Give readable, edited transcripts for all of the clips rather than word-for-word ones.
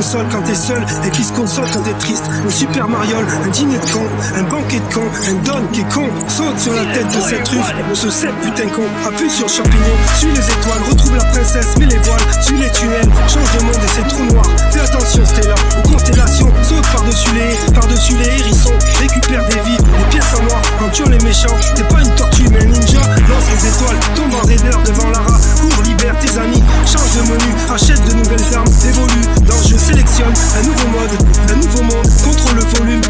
console quand t'es seul et qui se console quand t'es triste. Le Super Mariole, un dîner de con, un banquet de con, un don qui est con. Saute sur la tête de cette truffe, ce 7 putain con. Appuie sur le champignon, suis les étoiles, retrouve la princesse, mets les voiles, suis les tunnels, change de monde et c'est trop noir. Fais attention Stella, aux constellations, saute par-dessus les hérissons, récupère des vies, des pièces en noir, en tuant les méchants. T'es pas une tortue mais un ninja, lance les étoiles, tombe en raider devant Lara, cours, libère tes amis, change de menu, achète de nouvelles armes, évolue dans le jeu, sélectionne un nouveau mode, un nouveau monde, contrôle le volume,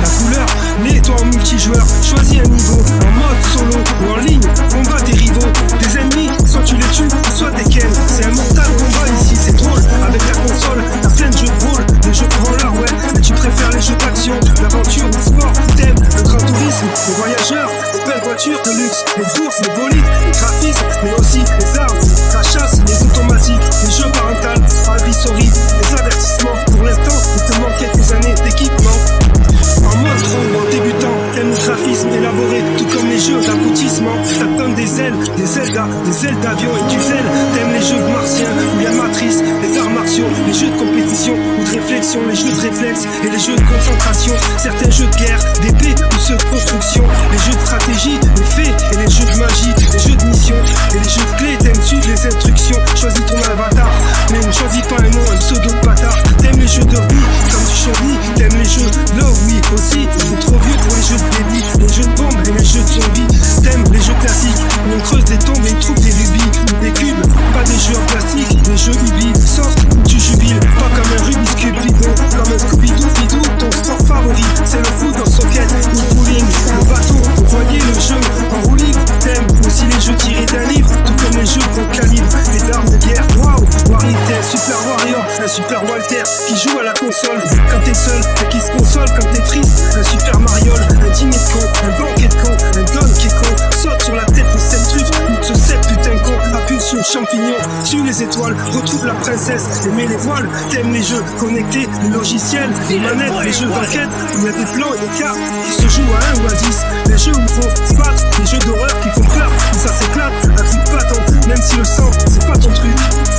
la couleur, mets-toi en multijoueur, choisis un niveau, en mode solo ou en ligne, combat tes rivaux, tes ennemis, soit tu les tues, soit t'es ken, c'est un mortal combat ici, c'est drôle, avec la console, t'as plein de jeux de rôle, des jeux de branleurs, ouais, mais tu préfères les jeux d'action, d'aventure, de sport, t'aimes le grand tourisme, les voyageurs, les belles voitures de luxe, les courses, les bolides, les graphismes, mais aussi les armes, la chasse, les automatiques, les jeux parentales, advisory, les avertissements, pour l'instant, il te manque quelques années d'équipement. En mode pro ou en débutant, t'aimes le graphisme élaboré, tout comme les jeux d'aboutissement. Ça te donne des ailes d'avion et du zèle. T'aimes les jeux martiens ou la matrice, les arts martiaux, les jeux de compétition ou de réflexion, les jeux de réflexe et les jeux de concentration. Certains jeux de guerre, d'épée ou ceux de construction, les jeux de stratégie, les faits et les jeux de magie, les jeux de mission et les jeux de clés. T'aimes suivre les instructions, choisis ton avatar, mais ne choisis pas un nom, un pseudo de bâtard. T'aimes les jeux de vie comme du chevy, t'aimes les jeux de love, oui aussi, t'es trop vieux pour les jeux de baby, les jeux de bombes et les jeux de zombies. T'aimes les jeux classiques, où on creuse des tombes et on trouve des rubies, des cubes, pas des jeux en plastique, des jeux Ubi, soft où tu jubiles, pas comme un Rubik's Cube bidon, comme un Scooby-Doo bidou. Ton sport favori, c'est le foot en socket ou le bowling, le bateau, vous voyez le jeu en roulis. T'aimes aussi les jeux tirés d'un livre, tout comme les jeux de gros calibre, les armes de guerre, waouh, Warrior, Super Warrior, un Super Walter qui joue à la console quand t'es seul et qui se console quand t'es triste, un Super Mariole, un dîner de con, un banquet de con, un don qui est con, saute sur la tête de cette truffe ou de ce 7 putain con, appuie sur le champignon, suis les étoiles, retrouve la princesse et mets les voiles. T'aimes les jeux connectés, les logiciels, les manettes, les jeux d'enquête où il y a des plans et des cartes qui se jouent à 1 ou à 10, les jeux où il faut se battre, les jeux d'horreur qui font peur, où ça s'éclate, un coup de bâton, même si le sang c'est pas ton truc.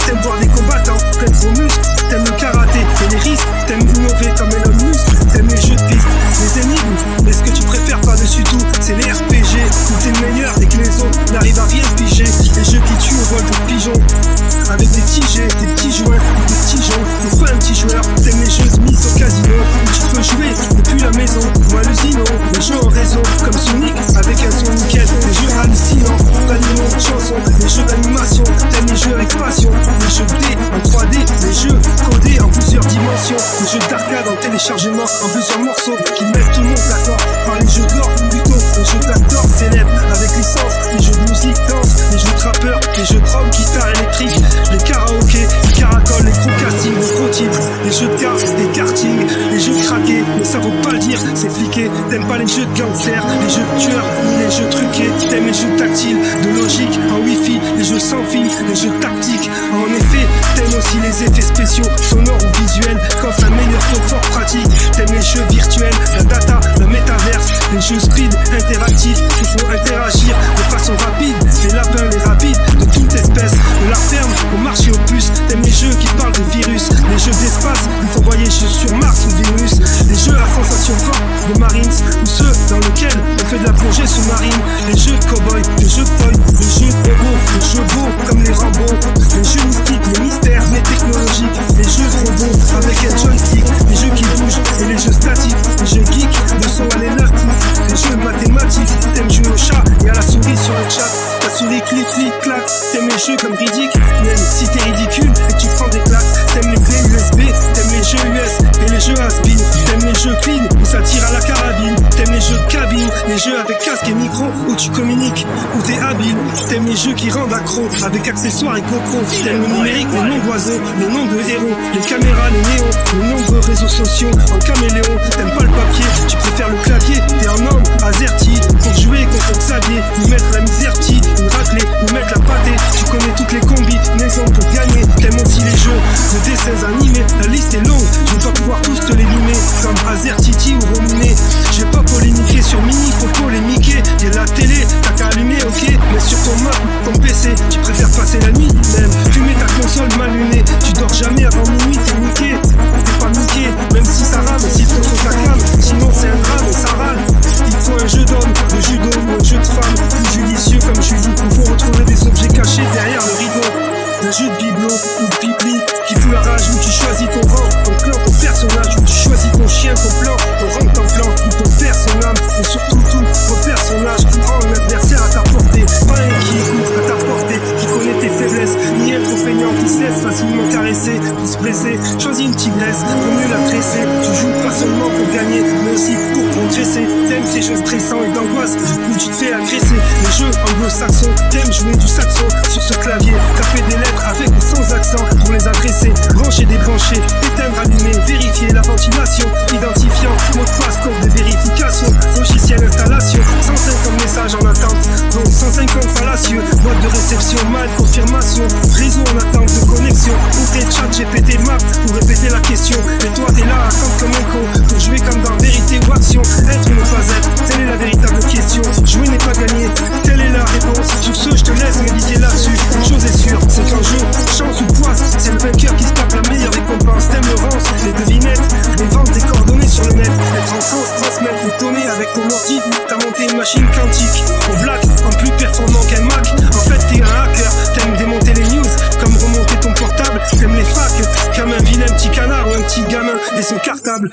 T'aimes voir des combattants, plein de gros muscles, t'aimes le karaté et les risques, t'aimes innover comme Elon Musk, t'aimes les jeux de piste, les énigmes, mais ce que tu préfères par-dessus tout, c'est les RPG, où t'es le meilleur dès que les autres n'arrivent à rien piger, les jeux qui tuent au vol de pigeons, avec des petits jets, des petits joints, ou des petits gens, ou pas un petit joueur, t'aimes les jeux de mise au casino, où tu peux jouer depuis la maison, ou à l'usine, les jeux en réseau, comme Sonic, avec un son nickel, les jeux hallucinants, d'animaux, de chansons, les jeux d'animation, t'aimes les jeux avec passion, les jeux D en 3D, les jeux codés en plusieurs dimensions, les jeux d'arcade en téléchargement, en plusieurs morceaux, qui mettent tout le monde d'accord, par les jeux d'or, plutôt, les jeux d'acteurs célèbres, avec licence, les jeux de musique, danse, les jeux de rappeurs, les jeux de drum, guitare électrique, les karaokés, les caracoles, les gros castings, les gros titres, les jeux de cartes, les karting, les jeux craqués, mais ça vaut pas le dire, c'est fliqué. T'aimes pas les jeux de gangsters, les jeux de tueurs, ni les jeux truqués. T'aimes les jeux tactiles, de logique, en wifi, les jeux sans fil, les jeux tactiques. En effet, t'aimes aussi les effets spéciaux, sonores ou visuels, qu'offre un meilleur confort pratique. T'aimes les jeux virtuels, la data, la métaverse, les jeux speed, interactifs, qui font interagir de façon rapide. Les lapins, les rapides, de toute espèce, de la ferme au marché aux puces. T'aimes les jeux qui parlent de virus, les jeux d'espace, il faut voyager sur Mars ou Vénus. Les jeux à sensation forte, de Marines, ou ceux dans lesquels on fait de la plongée sous-marine. Les jeux de cow-boy, les jeux de toy, les jeux de robots, les jeux beaux comme les Rambo, les jeux mystiques, les mystères, les technologiques, les jeux de robots avec un joystick, les jeux qui bougent et les jeux statiques, les jeux geeks, de son à l'énergie, les jeux de mathématiques. T'aimes jouer au chat et à la souris sur le chat, ta souris clic clic clac. T'aimes les jeux comme Riddick, même si t'es ridicule et que tu prends des claques. T'aimes les clés USB, t'aimes les jeux US et les jeux has-been. T'aimes les jeux clean où ça tire à la carabine. T'aimes les jeux de cabine, les jeux avec casque et micro où tu communiques, où t'es habile. T'aimes les jeux qui rendent accro avec accessoires et GoPro. T'aimes le numérique, les noms d'oiseaux, les noms de héros, les caméras, les néons, les nombreux réseaux sociaux en caméléon. T'aimes pas le papier, tu préfères le clavier. T'es un homme azerty pour jouer contre Xavier, nous mettre la misère petit, une raclée, nous mettre la pâtée. Tu connais toutes les combinaisons pour gagner. T'aimes aussi les jeux de dessins animés, la liste est longue, je vais pas pouvoir tous te les nommer, comme Azertiti ou Rominé. Je vais pas polémiquer sur Mini pour polémiquer. Y'a la télé, t'as qu'à allumer, ok, mais sur ton Mac, ton PC, tu préfères passer la nuit même. Fumer ta console mal lunée, tu dors jamais avant minuit, t'es niqué. passe ou tu te fais agresser. Les jeux anglo-saxons, t'aimes jouer du saxon sur ce clavier, taper des lettres avec ou sans accent pour les adresser, brancher, débrancher, éteindre, allumer, vérifier la ventilation, identifiant, mot de passe, code de vérification, logiciel installation, 150 messages en attente, dont 150 fallacieux, boîte de réception, mal, confirmation, réseau en attente de connexion, ouvrir chat, GPT, map pour répéter la question, et toi t'es là à attendre comme un con, pour jouer comme dans vérité ou action, être ou ne pas être, telle est la véritable question, jouer n'est pas gagner, telle est la réponse, sur ce je te laisse méditer là-dessus, une chose est sûre, c'est qu'un jeu, chance ou poisse, c'est le vainqueur qui se tape la meilleure récompense, t'aimes le rance, les devinettes, les ventes, des coordonnées sur le net, être en sauce, transmettre des données avec ton ordi, t'as monté une machine quantique, au black, en plus performant qu'un Mac, en fait t'es un hacker, t'aimes démonter les news, comme remonter ton portable, t'aimes les facs, comme un vilain petit canard ou un petit gamin et son cartable.